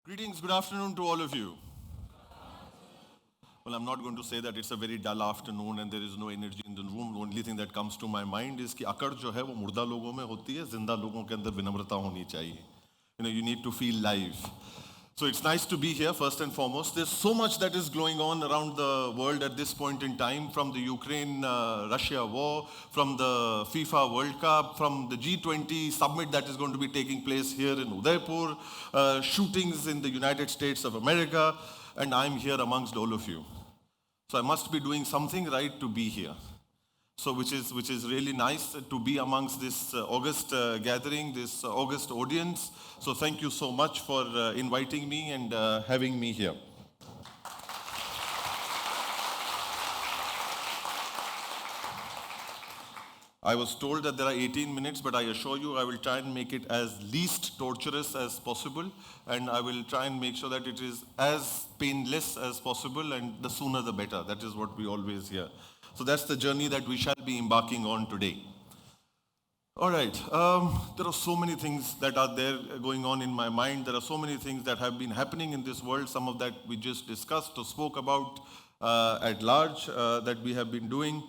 Greetings, good afternoon to all of you. Well, I'm not going to say that it's a very dull afternoon and there is no energy in the room. The only thing that comes to my mind is कि अकड़ जो है वो मुर्दा लोगों में होती है, जिंदा लोगों के अंदर विनम्रता होनी चाहिए. You need to feel live. So it's nice to be here, first and foremost. There's so much that is going on around the world at this point in time, from the Ukraine-Russia war, from the FIFA World Cup, from the G20 summit that is going to be taking place here in Udaipur, shootings in the United States of America, and I'm here amongst all of you. So I must be doing something right to be here. So which is really nice to be amongst this august gathering, this august audience. So thank you so much for inviting me and having me here. I was told that there are 18 minutes, but I assure you I will try and make it as least torturous as possible, and I will try and make sure that it is as painless as possible, and the sooner the better. That is what we always hear. So that's the journey that we shall be embarking on today. All right, there are so many things that are there going on in my mind. There are so many things that have been happening in this world. Some of that we just discussed or spoke about at large that we have been doing.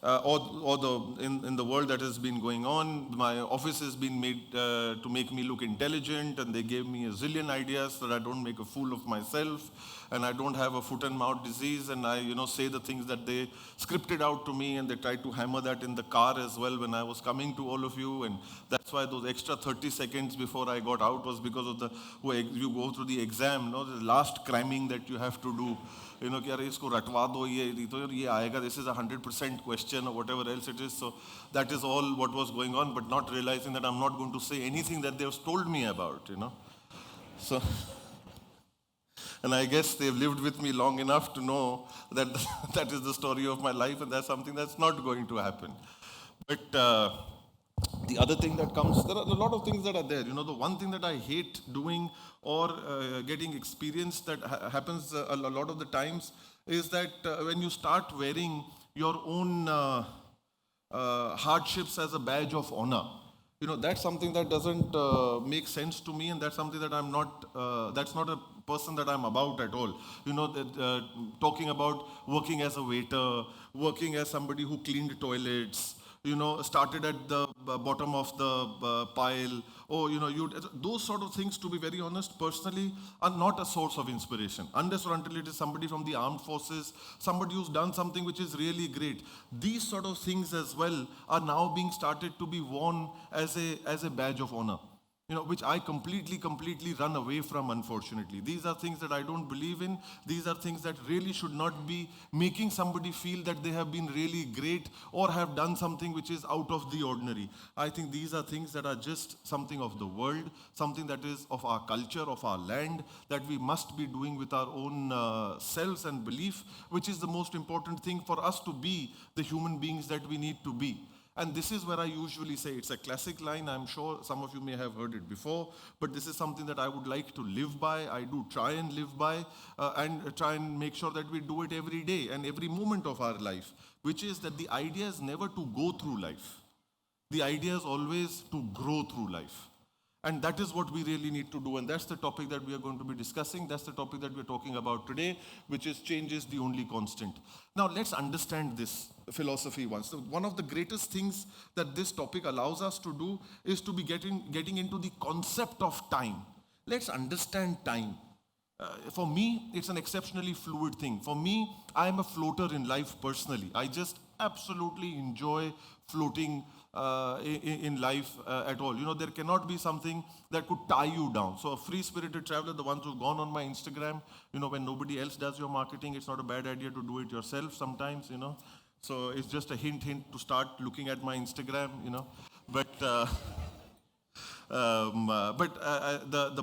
In the world that has been going on. My office has been made to make me look intelligent, and they gave me a zillion ideas so that I don't make a fool of myself, and I don't have a foot and mouth disease, and I say the things that they scripted out to me, and they tried to hammer that in the car as well when I was coming to all of you, and that's why those extra 30 seconds before I got out was because of you go through the exam, the last cramming that you have to do. कि अरे इसको रटवा दो ये आएगा, this is a 100% question or whatever else it is. So that is all what was going on, but not realizing that I'm not going to say anything that they've told me about, So, and I guess they've lived with me long enough to know that that is the story of my life, and that's something that's not going to happen. But the other thing that comes, there are a lot of things that are there. The one thing that I hate doing or getting experience that happens a lot of the times is that when you start wearing your own hardships as a badge of honor, that's something that doesn't make sense to me, and that's something that I'm not, that's not a person that I'm about at all. Talking about working as a waiter, working as somebody who cleaned toilets, started at the bottom of the pile. Those sort of things, to be very honest, personally, are not a source of inspiration. Unless or until it is somebody from the armed forces, somebody who's done something which is really great. These sort of things as well are now being started to be worn as a badge of honor. Which I completely run away from, unfortunately. These are things that I don't believe in. These are things that really should not be making somebody feel that they have been really great or have done something which is out of the ordinary. I think these are things that are just something of the world, something that is of our culture, of our land, that we must be doing with our own selves and belief, which is the most important thing for us to be the human beings that we need to be. And this is where I usually say, it's a classic line, I'm sure some of you may have heard it before, but this is something that I would like to live by. I do try and live by and try and make sure that we do it every day and every moment of our life, which is that the idea is never to go through life. The idea is always to grow through life. And that is what we really need to do. And that's the topic that we are going to be discussing. That's the topic that we're talking about today, which is change is the only constant. Now, let's understand this philosophy once. So one of the greatest things that this topic allows us to do is to be getting into the concept of time. Let's understand time. For me, it's an exceptionally fluid thing. For me, I am a floater in life personally. I just absolutely enjoy floating in life at all. There cannot be something that could tie you down. So a free-spirited traveler, the ones who've gone on my Instagram, when nobody else does your marketing, it's not a bad idea to do it yourself sometimes, So it's just a hint to start looking at my Instagram, But the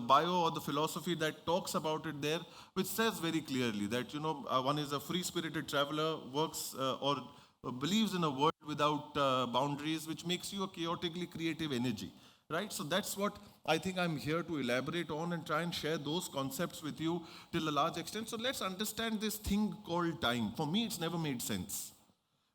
bio or the philosophy that talks about it there, which says very clearly that, one is a free-spirited traveler, works or believes in a world without boundaries, which makes you a chaotically creative energy, right? So that's what I think I'm here to elaborate on and try and share those concepts with you till a large extent. So let's understand this thing called time. For me, it's never made sense.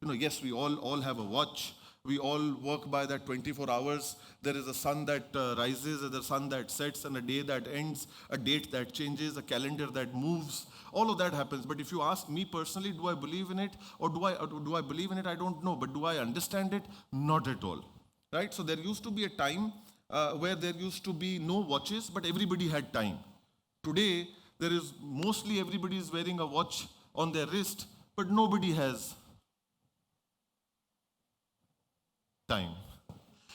Yes, we all have a watch. We all work by that 24 hours. There is a sun that rises, there's a sun that sets, and a day that ends, a date that changes, a calendar that moves. All of that happens. But if you ask me personally, do I believe in it? Or do I believe in it? I don't know. But do I understand it? Not at all. Right? So there used to be a time where there used to be no watches, but everybody had time. Today, there is mostly everybody is wearing a watch on their wrist, but nobody has time.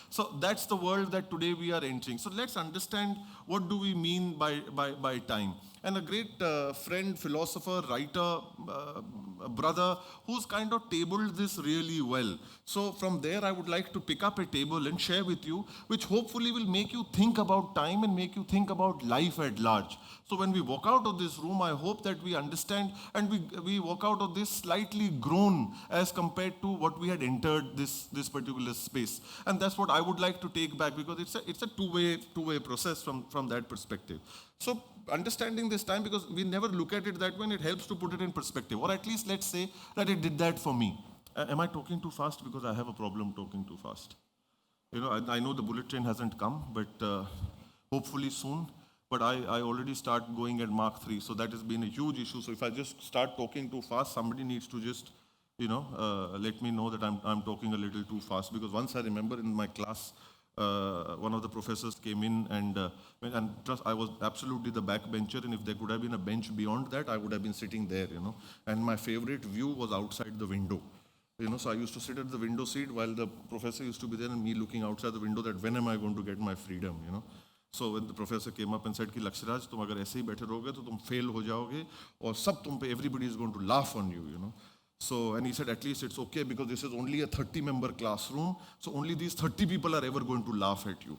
So that's the world that today we are entering. So let's understand what do we mean by time. And a great friend, philosopher, writer, brother, who's kind of tabled this really well. So from there, I would like to pick up a table and share with you, which hopefully will make you think about time and make you think about life at large. So when we walk out of this room, I hope that we understand and we walk out of this slightly grown as compared to what we had entered this particular space. And that's what I would like to take back, because it's a two-way process from that perspective. So understanding this time, because we never look at it that way, and it helps to put it in perspective. Or at least let's say that it did that for me. Am I talking too fast? Because I have a problem talking too fast. I know the bullet train hasn't come, but hopefully soon. But I already start going at Mach 3, so that has been a huge issue. So if I just start talking too fast, somebody needs to just, let me know that I'm talking a little too fast. Because once I remember in my class, one of the professors came in and trust, I was absolutely the backbencher, and if there could have been a bench beyond that, I would have been sitting there, And my favorite view was outside the window. So I used to sit at the window seat while the professor used to be there and me looking outside the window that when am I going to get my freedom, So when the professor came up and said कि Lakshyaraj, तुम अगर ऐसे ही बैठे रहोगे तो तुम fail हो जाओगे और सब तुम पे everybody is going to laugh on you, So, and he said, at least it's okay because this is only a 30-member classroom, so only these 30 people are ever going to laugh at you.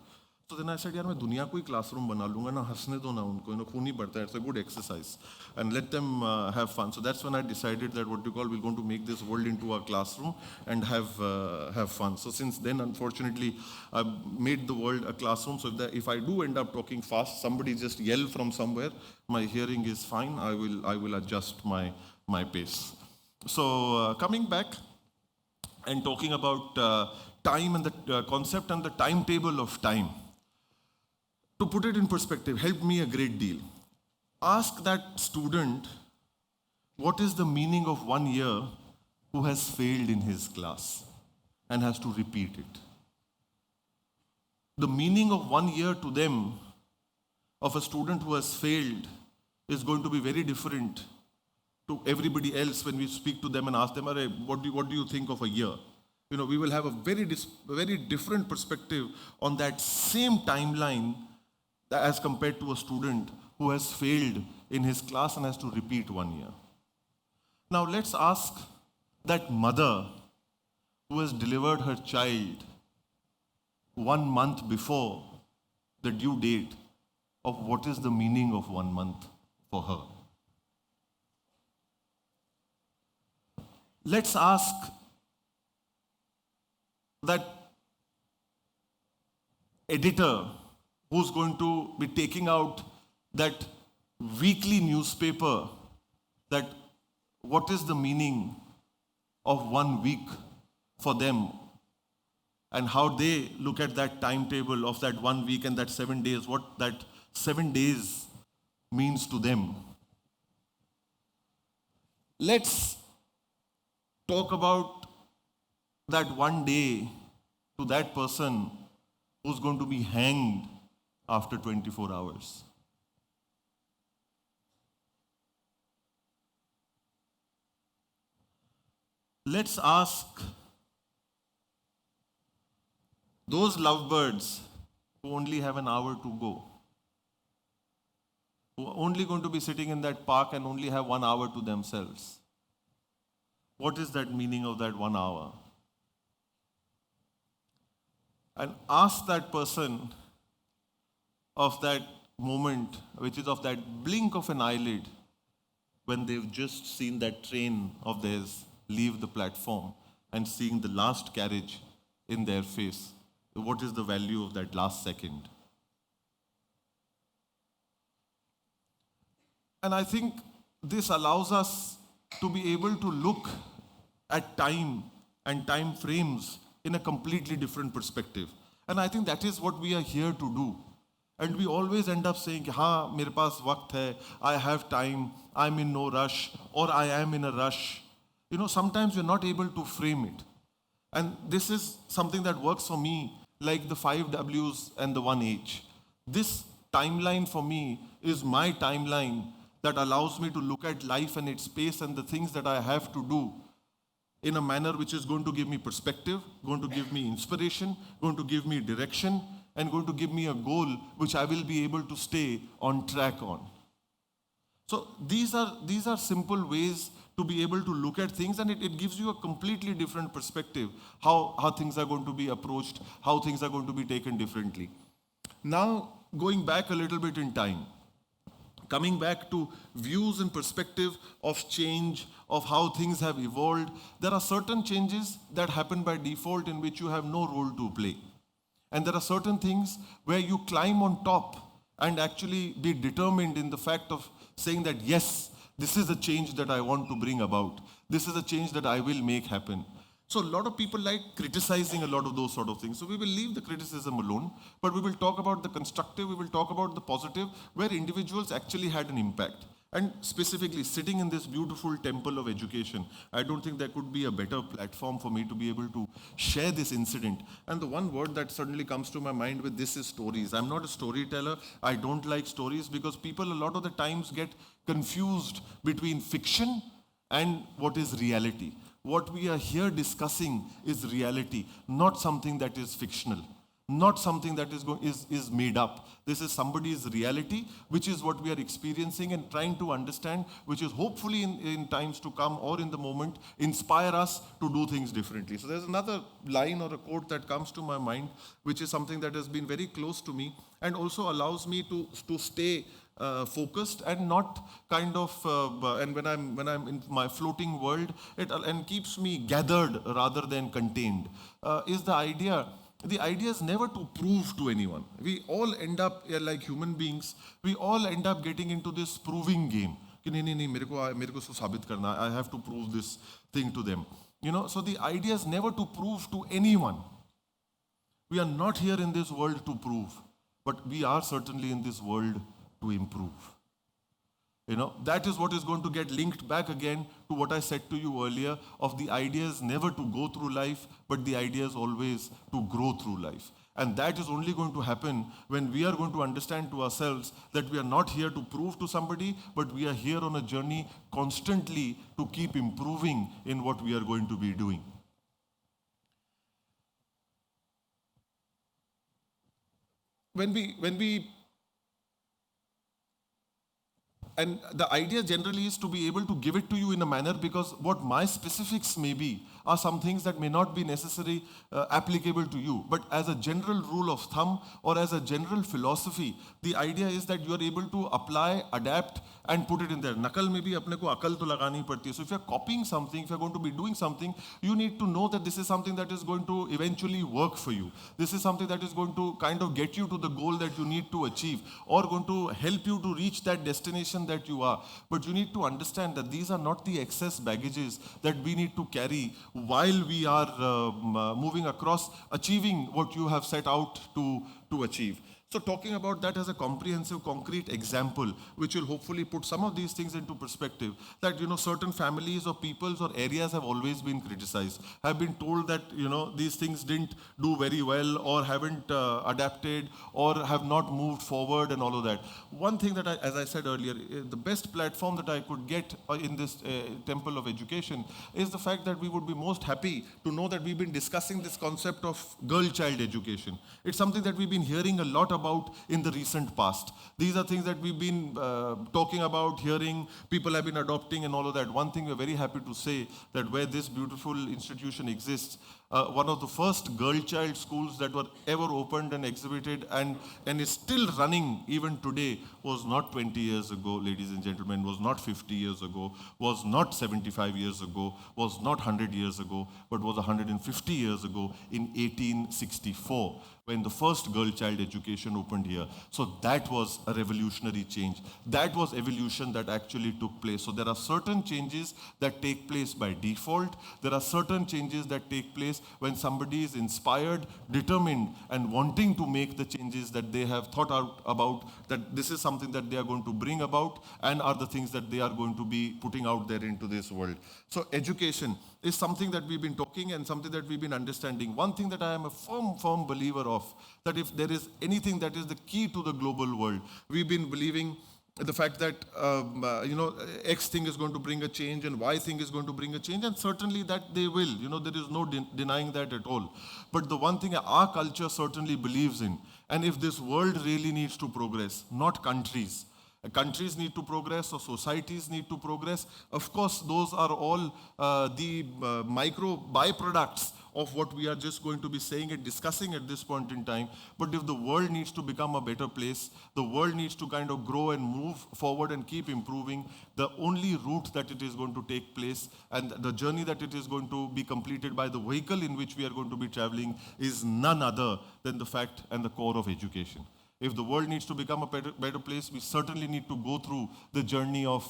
So then I said, यार मैं दुनिया को ही classroom बना लूँगा ना, हंसने दो ना उनको, खून ही बढ़ता है, it's a good exercise, and let them have fun. So that's when I decided that we're going to make this world into a classroom and have fun. So since then, unfortunately, I've made the world a classroom. So if I do end up talking fast, somebody just yell from somewhere. My hearing is fine. I will adjust my pace. So coming back and talking about time and the concept and the timetable of time. To put it in perspective, helped me a great deal. Ask that student what is the meaning of 1 year who has failed in his class and has to repeat it. The meaning of 1 year to them of a student who has failed is going to be very different to everybody else when we speak to them and ask them, what do you think of a year? We will have a very different perspective on that same timeline as compared to a student who has failed in his class and has to repeat 1 year. Now let's ask that mother who has delivered her child 1 month before the due date of what is the meaning of 1 month for her. Let's ask that editor who's going to be taking out that weekly newspaper, that what is the meaning of 1 week for them and how they look at that timetable of that 1 week and that 7 days, what that 7 days means to them. Let's talk about that one day to that person who's going to be hanged after 24 hours. Let's ask those lovebirds who only have an hour to go, who are only going to be sitting in that park and only have 1 hour to themselves. What is that meaning of that 1 hour? And ask that person of that moment, which is of that blink of an eyelid, when they've just seen that train of theirs leave the platform and seeing the last carriage in their face. What is the value of that last second? And I think this allows us to be able to look at time and time frames in a completely different perspective. And I think that is what we are here to do. And we always end up saying, हाँ मेरे पास वक्त है, I have time, I'm in no rush, or I am in a rush. You know, sometimes we're not able to frame it. And this is something that works for me like the 5 W's and the 1 H. This timeline for me is my timeline that allows me to look at life and its pace and the things that I have to do in a manner which is going to give me perspective, going to give me inspiration, going to give me direction, and going to give me a goal which I will be able to stay on track on. So these are simple ways to be able to look at things, and it gives you a completely different perspective, how things are going to be approached, how things are going to be taken differently. Now, going back a little bit in time, coming back to views and perspective of change, of how things have evolved, there are certain changes that happen by default in which you have no role to play. And there are certain things where you climb on top and actually be determined in the fact of saying that, yes, this is a change that I want to bring about. This is a change that I will make happen. So a lot of people like criticizing a lot of those sort of things. So we will leave the criticism alone, but we will talk about the constructive, we will talk about the positive, where individuals actually had an impact. And specifically, sitting in this beautiful temple of education, I don't think there could be a better platform for me to be able to share this incident. And the one word that suddenly comes to my mind with this is stories. I'm not a storyteller. I don't like stories because people a lot of the times get confused between fiction and what is reality. What we are here discussing is reality, not something that is fictional, not something that is made up. This is somebody's reality, which is what we are experiencing and trying to understand, which is hopefully in times to come or in the moment, inspire us to do things differently. So there's another line or a quote that comes to my mind, which is something that has been very close to me and also allows me to stay focused and not kind of, and when I'm in my floating world, and keeps me gathered rather than contained, is the idea. The idea is never to prove to anyone. We all end up, like human beings, we all end up getting into this proving game. कि नहीं, मेरे को इसको साबित करना, I have to prove this thing to them. You know, so the idea is never to prove to anyone. We are not here in this world to prove, but we are certainly in this world to improve. You know, that is what is going to get linked back again to what I said to you earlier of the idea is never to go through life, but the idea is always to grow through life. And that is only going to happen when we are going to understand to ourselves that we are not here to prove to somebody, but we are here on a journey constantly to keep improving in what we are going to be doing. And the idea generally is to be able to give it to you in a manner because what my specifics may be are some things that may not be necessarily applicable to you. But as a general rule of thumb or as a general philosophy, the idea is that you are able to apply, adapt and put it in there. Nakal mein bhi apne ko akal to lagani padti hai. So if you are copying something, if you are going to be doing something, you need to know that this is something that is going to eventually work for you. This is something that is going to kind of get you to the goal that you need to achieve or going to help you to reach that destination that you are. But you need to understand that these are not the excess baggages that we need to carry while we are moving across achieving what you have set out to achieve. So talking about that as a comprehensive, concrete example, which will hopefully put some of these things into perspective, that, you know, certain families or peoples or areas have always been criticized, have been told that, you know, these things didn't do very well or haven't adapted or have not moved forward and all of that. One thing that, as I said earlier, the best platform that I could get in this temple of education is the fact that we would be most happy to know that we've been discussing this concept of girl-child education. It's something that we've been hearing a lot about in the recent past. These are things that we've been talking about, hearing, people have been adopting and all of that. One thing we're very happy to say that where this beautiful institution exists, one of the first girl-child schools that were ever opened and exhibited and is still running even today was not 20 years ago, ladies and gentlemen, was not 50 years ago, was not 75 years ago, was not 100 years ago, but was 150 years ago in 1864, when the first girl child education opened here. So that was a revolutionary change. That was evolution that actually took place. So there are certain changes that take place by default. There are certain changes that take place when somebody is inspired, determined, and wanting to make the changes that they have thought out about, that this is something that they are going to bring about and are the things that they are going to be putting out there into this world. So education is something that we've been talking and something that we've been understanding. One thing that I am a firm believer of, that if there is anything that is the key to the global world, we've been believing the fact that X thing is going to bring a change and Y thing is going to bring a change, and certainly that they will. There is no denying that at all. But the one thing our culture certainly believes in, and if this world really needs to progress, not countries. Countries need to progress or societies need to progress. Of course, those are all the micro byproducts of what we are just going to be saying and discussing at this point in time. But if the world needs to become a better place, the world needs to kind of grow and move forward and keep improving, the only route that it is going to take place and the journey that it is going to be completed by the vehicle in which we are going to be traveling is none other than the fact and the core of education. If the world needs to become a better place, we certainly need to go through the journey of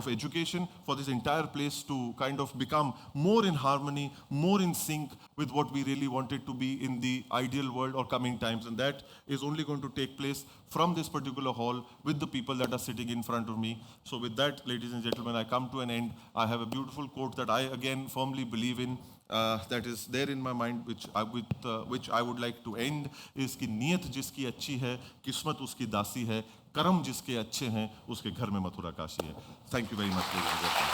education for this entire place to kind of become more in harmony, more in sync with what we really want it to be in the ideal world or coming times. And that is only going to take place from this particular hall with the people that are sitting in front of me. So with that, ladies and gentlemen, I come to an end. I have a beautiful quote that I again firmly believe in. That is there in my mind, which I would like to end, is कि नियत जिसकी अच्छी है, किस्मत उसकी दासी है, कर्म जिसके अच्छे हैं, उसके घर में मथुरा काशी है. Thank you very much, ladies and gentlemen.